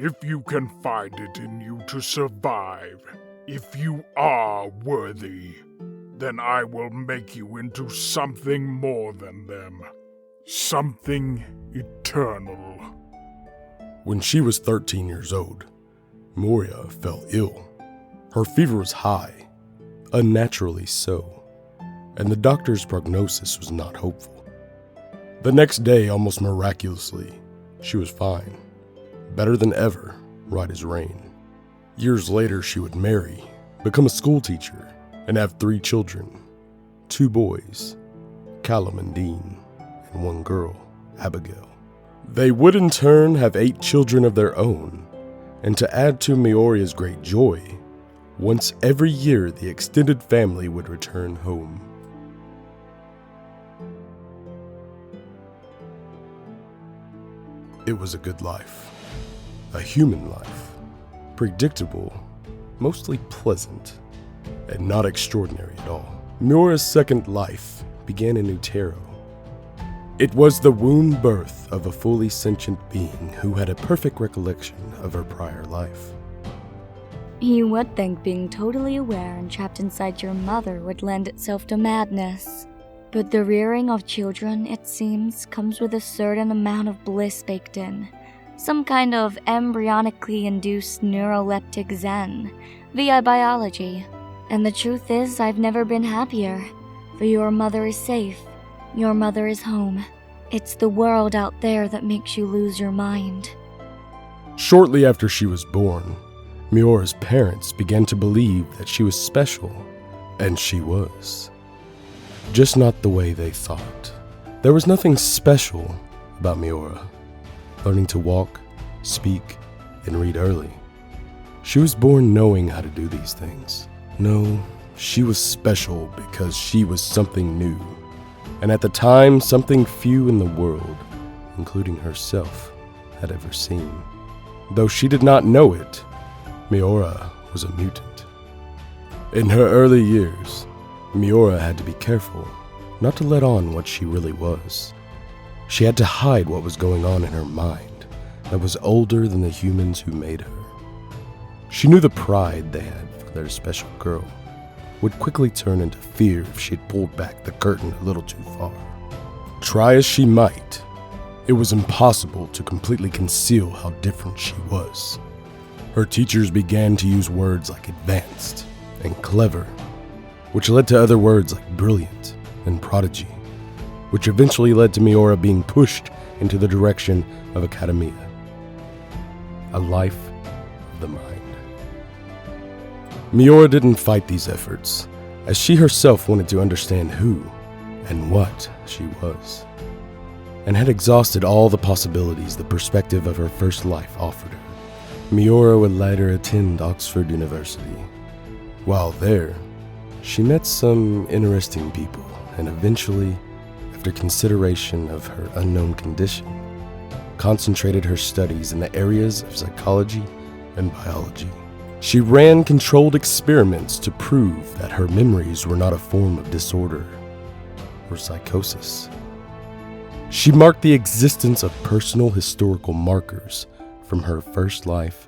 If you can find it in you to survive, if you are worthy, then I will make you into something more than them. Something eternal. When she was 13 years old, Moira fell ill. Her fever was high, unnaturally so, and the doctor's prognosis was not hopeful. The next day, almost miraculously, she was fine. Better than ever, right as rain. Years later, she would marry, become a school teacher, and have 3 children. 2 boys, Callum and Dean, and 1 girl, Abigail. They would in turn have 8 children of their own, and to add to Moira's great joy, once every year the extended family would return home. It was a good life, a human life, predictable, mostly pleasant, and not extraordinary at all. Moira's second life began in Utero. It was the womb birth of a fully sentient being who had a perfect recollection of her prior life. You would think being totally aware and trapped inside your mother would lend itself to madness. But the rearing of children, it seems, comes with a certain amount of bliss baked in. Some kind of embryonically induced neuroleptic zen via biology. And the truth is, I've never been happier. For your mother is safe. Your mother is home. It's the world out there that makes you lose your mind. Shortly after she was born, Moira's parents began to believe that she was special, and she was. Just not the way they thought. There was nothing special about Moira. Learning to walk, speak, and read early. She was born knowing how to do these things. No, she was special because she was something new. And at the time, something few in the world, including herself, had ever seen. Though she did not know it, Moira was a mutant. In her early years, Moira had to be careful not to let on what she really was. She had to hide what was going on in her mind that was older than the humans who made her. She knew the pride they had for their special girl would quickly turn into fear if she had pulled back the curtain a little too far. Try as she might, it was impossible to completely conceal how different she was. Her teachers began to use words like advanced and clever, which led to other words like brilliant and prodigy, which eventually led to Moira being pushed into the direction of academia, a life of the mind. Moira didn't fight these efforts, as she herself wanted to understand who and what she was, and had exhausted all the possibilities the perspective of her first life offered her. Moira would later attend Oxford University. While there, she met some interesting people, and eventually, after consideration of her unknown condition, concentrated her studies in the areas of psychology and biology. She ran controlled experiments to prove that her memories were not a form of disorder or psychosis. She marked the existence of personal historical markers from her first life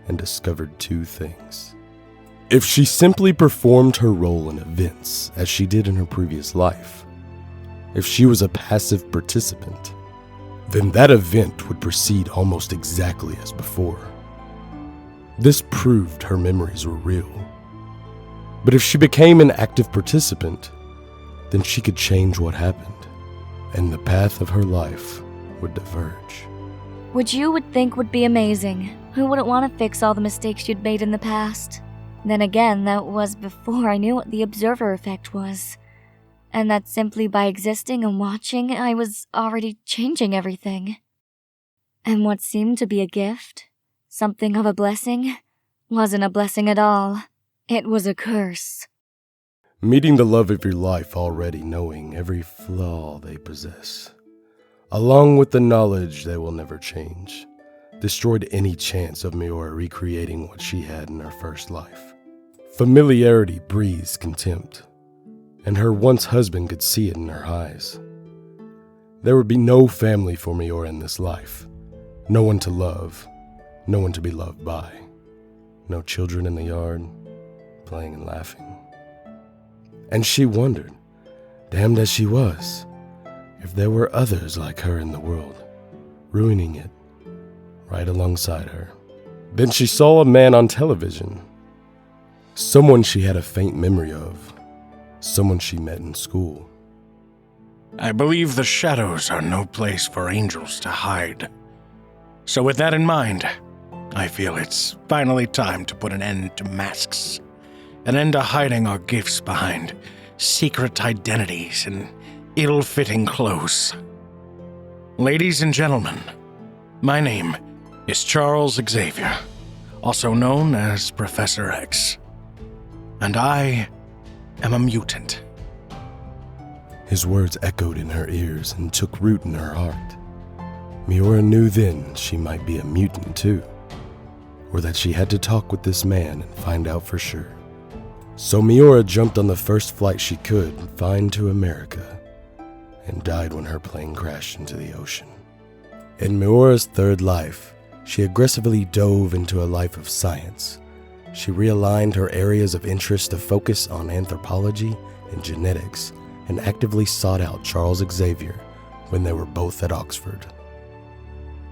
and discovered 2 things. If she simply performed her role in events as she did in her previous life, if she was a passive participant, then that event would proceed almost exactly as before. This proved her memories were real. But if she became an active participant, then she could change what happened, and the path of her life would diverge. Which you would think would be amazing. Who wouldn't want to fix all the mistakes you'd made in the past? Then again, that was before I knew what the observer effect was. And that simply by existing and watching, I was already changing everything. And what seemed to be a gift, something of a blessing, wasn't a blessing at all. It was a curse. Meeting the love of your life already knowing every flaw they possess, along with the knowledge they will never change, destroyed any chance of Moira recreating what she had in her first life. Familiarity breeds contempt, and her once husband could see it in her eyes. There would be no family for Moira in this life, no one to love, no one to be loved by, no children in the yard, playing and laughing. And she wondered, damned as she was, if there were others like her in the world, ruining it right alongside her. Then she saw a man on television, someone she had a faint memory of, someone she met in school. I believe the shadows are no place for angels to hide. So with that in mind, I feel it's finally time to put an end to masks, an end to hiding our gifts behind secret identities and ill-fitting clothes. Ladies and gentlemen, my name is Charles Xavier, also known as Professor X, and I am a mutant. His words echoed in her ears and took root in her heart. Moira knew then she might be a mutant too, or that she had to talk with this man and find out for sure. So Moira jumped on the first flight she could find to America, and died when her plane crashed into the ocean. In Moira's third life, she aggressively dove into a life of science. She realigned her areas of interest to focus on anthropology and genetics, and actively sought out Charles Xavier when they were both at Oxford.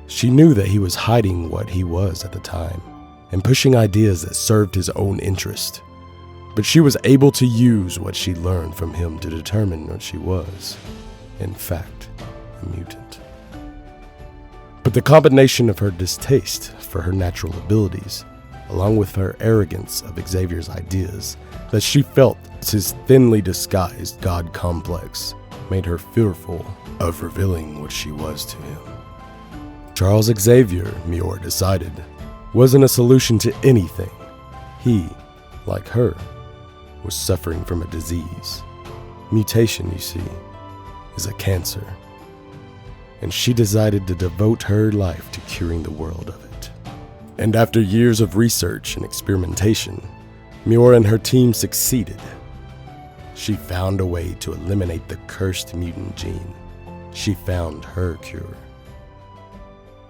She knew that he was hiding what he was at the time, and pushing ideas that served his own interest. But she was able to use what she learned from him to determine what she was, in fact, a mutant. But the combination of her distaste for her natural abilities, along with her arrogance of Xavier's ideas, that she felt his thinly disguised God complex, made her fearful of revealing what she was to him. Charles Xavier, Moira decided, wasn't a solution to anything. He, like her, was suffering from a disease. Mutation, you see, is a cancer. And she decided to devote her life to curing the world of it. And after years of research and experimentation, Moira and her team succeeded. She found a way to eliminate the cursed mutant gene. She found her cure.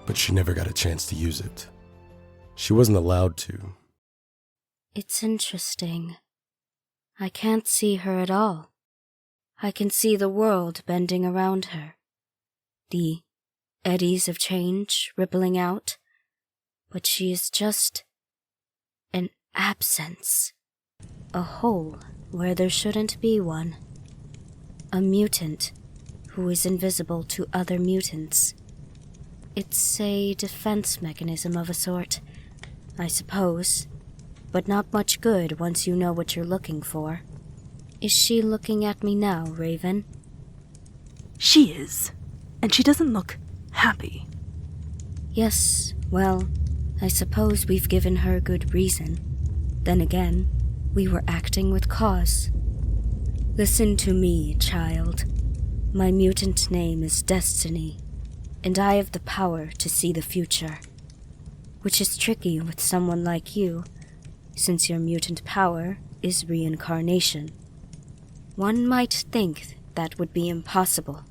But she never got a chance to use it. She wasn't allowed to. It's interesting. I can't see her at all. I can see the world bending around her. The eddies of change rippling out. But she is just an absence. A hole where there shouldn't be one. A mutant who is invisible to other mutants. It's a defense mechanism of a sort, I suppose, but not much good once you know what you're looking for. Is she looking at me now, Raven? She is, and she doesn't look happy. Yes, well, I suppose we've given her good reason. Then again, we were acting with cause. Listen to me, child. My mutant name is Destiny, and I have the power to see the future. Which is tricky with someone like you, since your mutant power is reincarnation. One might think that would be impossible,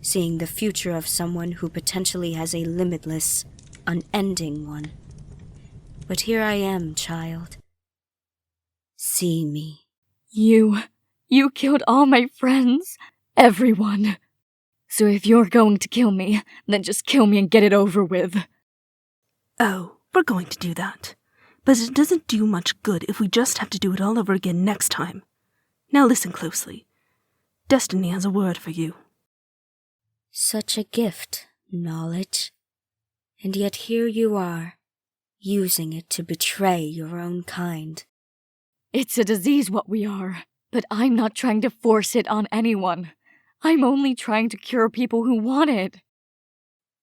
seeing the future of someone who potentially has a limitless, unending one. But here I am, child. See me. You killed all my friends. Everyone. So if you're going to kill me, then just kill me and get it over with. Oh, we're going to do that. But it doesn't do much good if we just have to do it all over again next time. Now listen closely. Destiny has a word for you. Such a gift, knowledge. And yet here you are, using it to betray your own kind. It's a disease what we are, but I'm not trying to force it on anyone. I'm only trying to cure people who want it.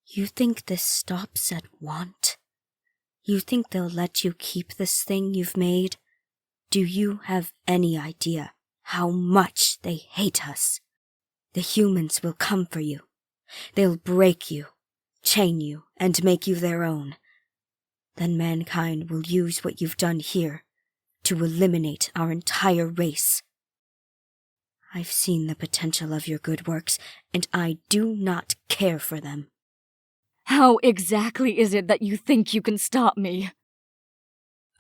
You think this stops at want? You think they'll let you keep this thing you've made? Do you have any idea how much they hate us? The humans will come for you. They'll break you, chain you, and make you their own. Then mankind will use what you've done here to eliminate our entire race. I've seen the potential of your good works, and I do not care for them. How exactly is it that you think you can stop me?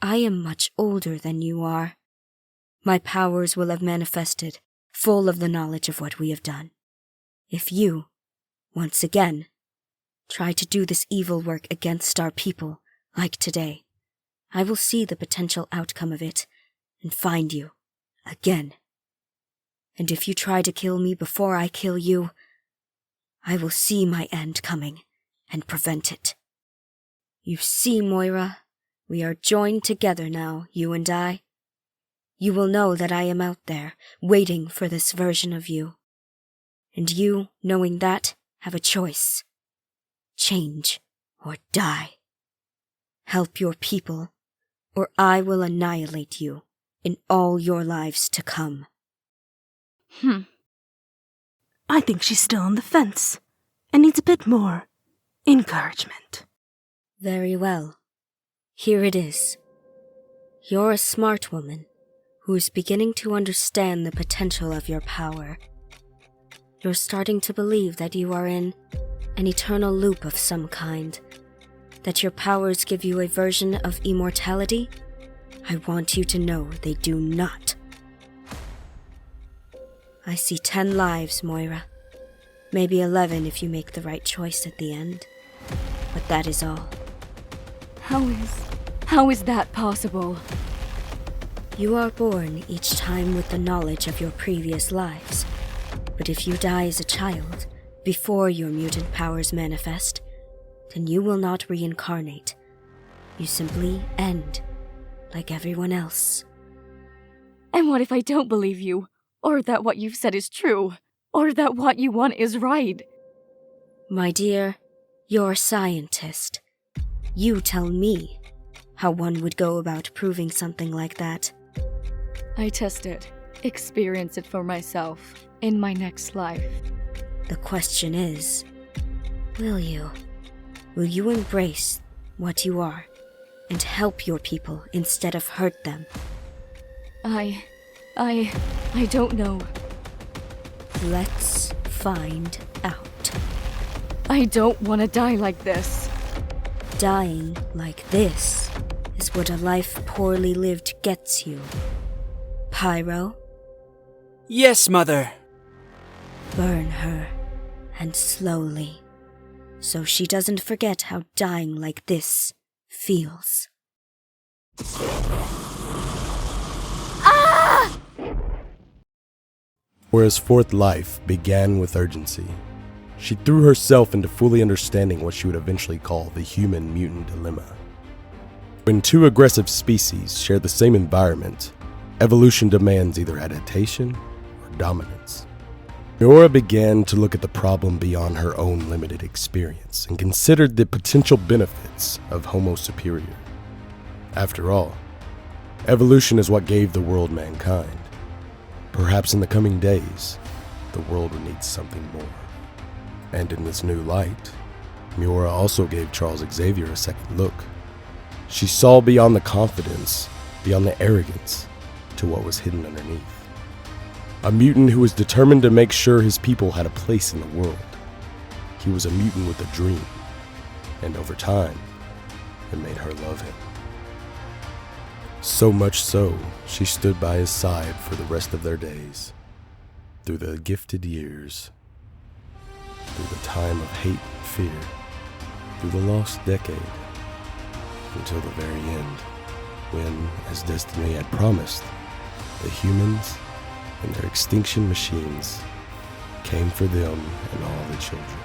I am much older than you are. My powers will have manifested, full of the knowledge of what we have done. If you, once again, try to do this evil work against our people, like today, I will see the potential outcome of it and find you, again. And if you try to kill me before I kill you, I will see my end coming and prevent it. You see, Moira, we are joined together now, you and I. You will know that I am out there, waiting for this version of you. And you, knowing that, have a choice. Change or die. Help your people, or I will annihilate you in all your lives to come. I think she's still on the fence and needs a bit more encouragement. Very well. Here it is. You're a smart woman who is beginning to understand the potential of your power. You're starting to believe that you are in an eternal loop of some kind, that your powers give you a version of immortality. I want you to know they do not. I see 10 lives, Moira. Maybe 11 if you make the right choice at the end. But that is all. How is that possible? You are born each time with the knowledge of your previous lives. But if you die as a child, before your mutant powers manifest, then you will not reincarnate. You simply end, like everyone else. And what if I don't believe you? Or that what you've said is true? Or that what you want is right? My dear, you're a scientist. You tell me how one would go about proving something like that. I test it, experience it for myself, in my next life. The question is, will you? Will you embrace what you are and help your people instead of hurt them? I don't know. Let's find out. I don't want to die like this. Dying like this is what a life poorly lived gets you. Pyro, Yes, Mother. burn her, and slowly, so she doesn't forget how dying like this feels. Moira's fourth life began with urgency. She threw herself into fully understanding what she would eventually call the human-mutant dilemma. When two aggressive species share the same environment, evolution demands either adaptation or dominance. Moira began to look at the problem beyond her own limited experience and considered the potential benefits of Homo superior. After all, evolution is what gave the world mankind. Perhaps in the coming days, the world would need something more. And in this new light, Moira also gave Charles Xavier a second look. She saw beyond the confidence, beyond the arrogance, to what was hidden underneath. A mutant who was determined to make sure his people had a place in the world. He was a mutant with a dream, and over time, it made her love him. So much so, she stood by his side for the rest of their days, through the gifted years, through the time of hate and fear, through the lost decade, until the very end, when, as destiny had promised, the humans and their extinction machines came for them and all the children.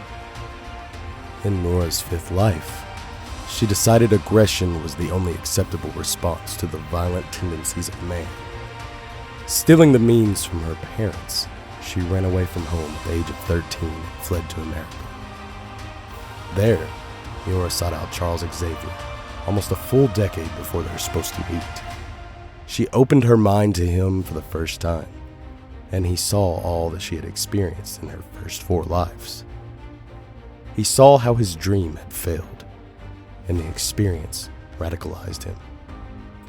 In Nora's fifth life, she decided aggression was the only acceptable response to the violent tendencies of man. Stealing the means from her parents, she ran away from home at the age of 13 and fled to America. There, Moira sought out Charles Xavier, almost a full decade before they were supposed to meet. She opened her mind to him for the first time, and he saw all that she had experienced in her first 4 lives. He saw how his dream had failed, and the experience radicalized him.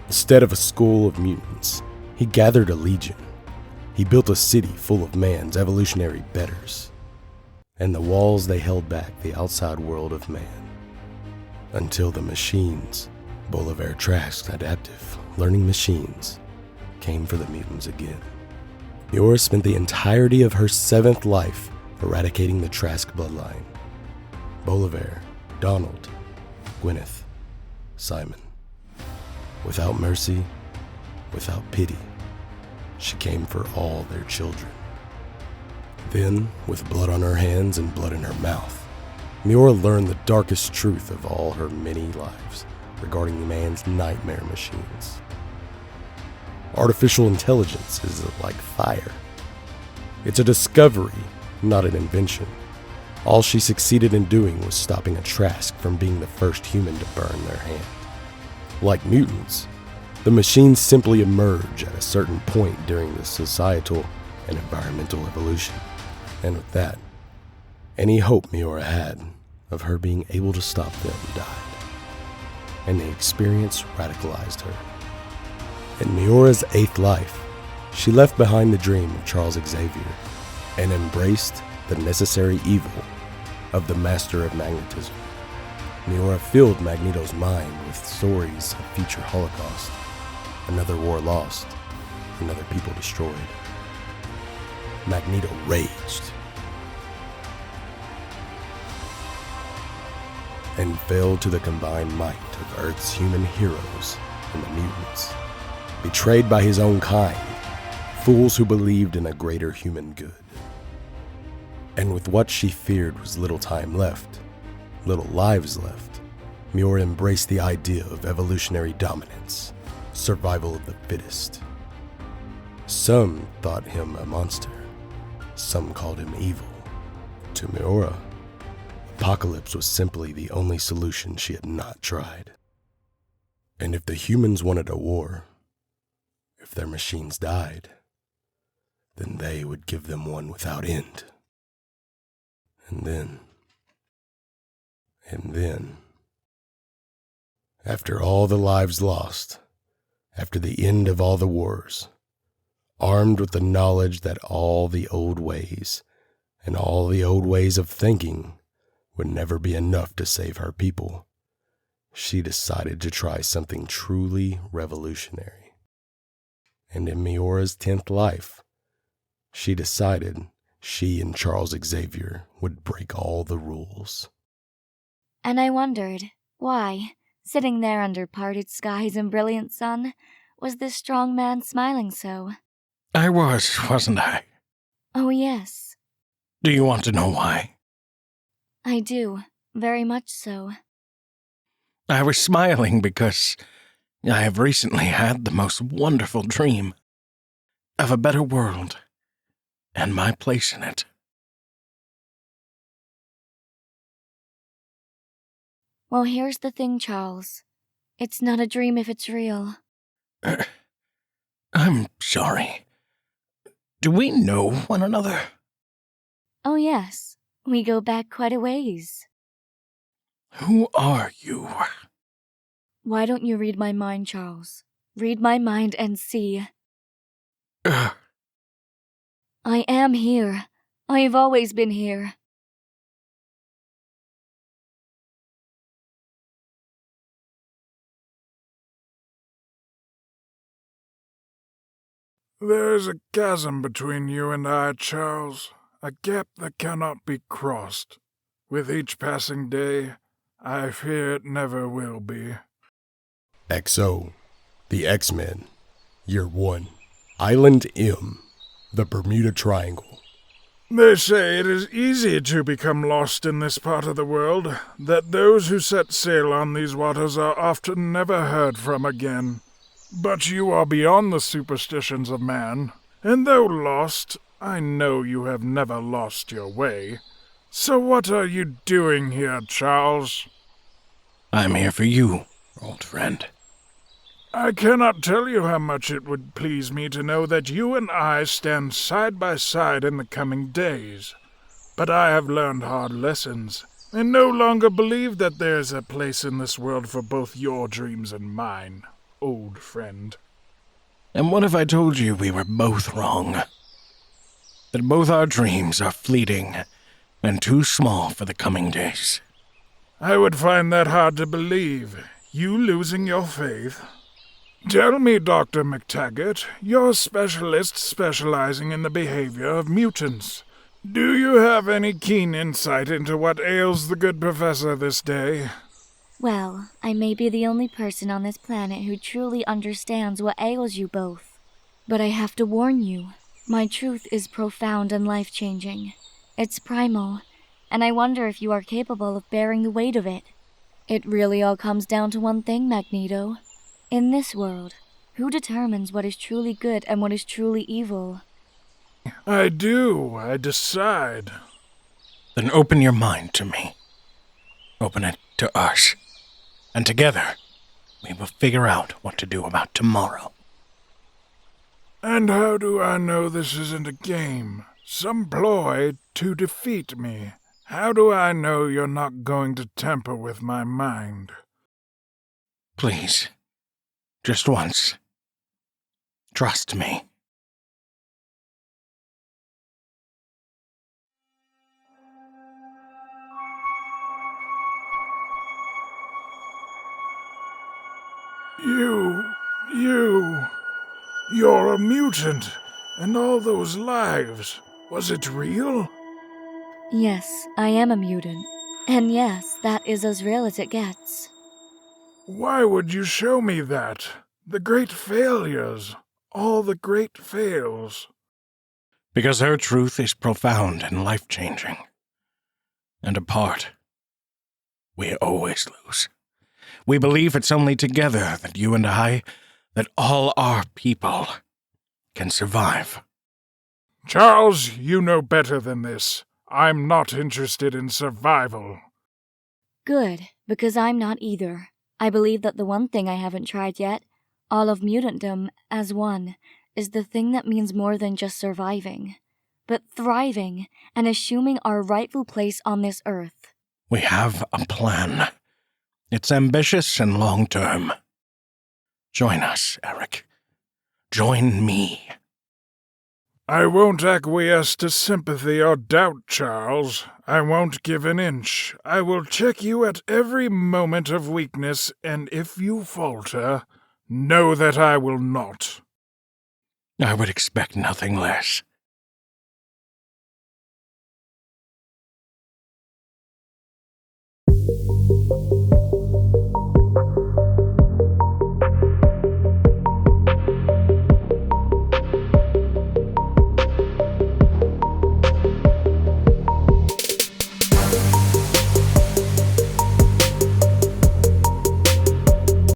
Instead of a school of mutants, he gathered a legion. He built a city full of man's evolutionary betters. and the walls they held back the outside world of man. Until the machines, Bolivar Trask's adaptive, learning machines, came for the mutants again. Moira spent the entirety of her 7th life eradicating the Trask bloodline. Bolivar, Donald, Gwyneth, Simon. Without mercy, without pity, she came for all their children. Then, with blood on her hands and blood in her mouth, Moira learned the darkest truth of all her many lives regarding man's nightmare machines. Artificial intelligence is like fire. It's a discovery, not an invention. All she succeeded in doing was stopping a Trask from being the first human to burn their hand. Like mutants, the machines simply emerge at a certain point during the societal and environmental evolution. And with that, any hope Moira had of her being able to stop them died. And the experience radicalized her. In Moira's 8th life, she left behind the dream of Charles Xavier and embraced the necessary evil of the Master of Magnetism. Moira filled Magneto's mind with stories of future Holocaust, another war lost, another people destroyed. Magneto raged and fell to the combined might of Earth's human heroes and the mutants. Betrayed by his own kind, fools who believed in a greater human good. And with what she feared was little time left, little lives left, Moira embraced the idea of evolutionary dominance, survival of the fittest. Some thought him a monster, some called him evil. To Moira, apocalypse was simply the only solution she had not tried. And if the humans wanted a war, if their machines died, then they would give them one without end. And then, after all the lives lost, after the end of all the wars, armed with the knowledge that all the old ways and all the old ways of thinking would never be enough to save her people, she decided to try something truly revolutionary. And in Moira's 10th life, she decided she and Charles Xavier would break all the rules. And I wondered, why, sitting there under parted skies and brilliant sun, was this strong man smiling so? I wasn't I? Oh, yes. Do you want to know why? I do, very much so. I was smiling because I have recently had the most wonderful dream of a better world and my place in it. Well, here's the thing, Charles. It's not a dream if it's real. I'm sorry. Do we know one another? Oh, yes. We go back quite a ways. Who are you? Why don't you read my mind, Charles? Read my mind and see. I am here. I've always been here. There is a chasm between you and I, Charles, a gap that cannot be crossed. With each passing day, I fear it never will be. XO, the X-Men, Year 1, Island M, the Bermuda Triangle. They say it is easy to become lost in this part of the world, that those who set sail on these waters are often never heard from again. But you are beyond the superstitions of man, and though lost, I know you have never lost your way. So what are you doing here, Charles? I'm here for you, old friend. I cannot tell you how much it would please me to know that you and I stand side by side in the coming days. But I have learned hard lessons, and no longer believe that there is a place in this world for both your dreams and mine, old friend. And what if I told you we were both wrong? That both our dreams are fleeting, and too small for the coming days. I would find that hard to believe. You losing your faith? Tell me, Dr. Mactaggert, you're a specialist specializing in the behavior of mutants. Do you have any keen insight into what ails the good professor this day? Well, I may be the only person on this planet who truly understands what ails you both. But I have to warn you, my truth is profound and life-changing. It's primal, and I wonder if you are capable of bearing the weight of it. It really all comes down to one thing, Magneto. In this world, who determines what is truly good and what is truly evil? I decide. Then open your mind to me. Open it to us. And together, we will figure out what to do about tomorrow. And how do I know this isn't a game? Some ploy to defeat me? How do I know you're not going to tamper with my mind? Please, just once. Trust me. You're a mutant, and all those lives, was it real? Yes, I am a mutant. And yes, that is as real as it gets. Why would you show me that? The great failures, all the great fails. Because her truth is profound and life-changing. And apart, we always lose. We believe it's only together that you and I, that all our people, can survive. Charles, you know better than this. I'm not interested in survival. Good, because I'm not either. I believe that the one thing I haven't tried yet, all of mutantdom as one, is the thing that means more than just surviving, but thriving and assuming our rightful place on this earth. We have a plan. It's ambitious and long-term. Join us, Eric. Join me. I won't acquiesce to sympathy or doubt, Charles. I won't give an inch. I will check you at every moment of weakness, and if you falter, know that I will not. I would expect nothing less.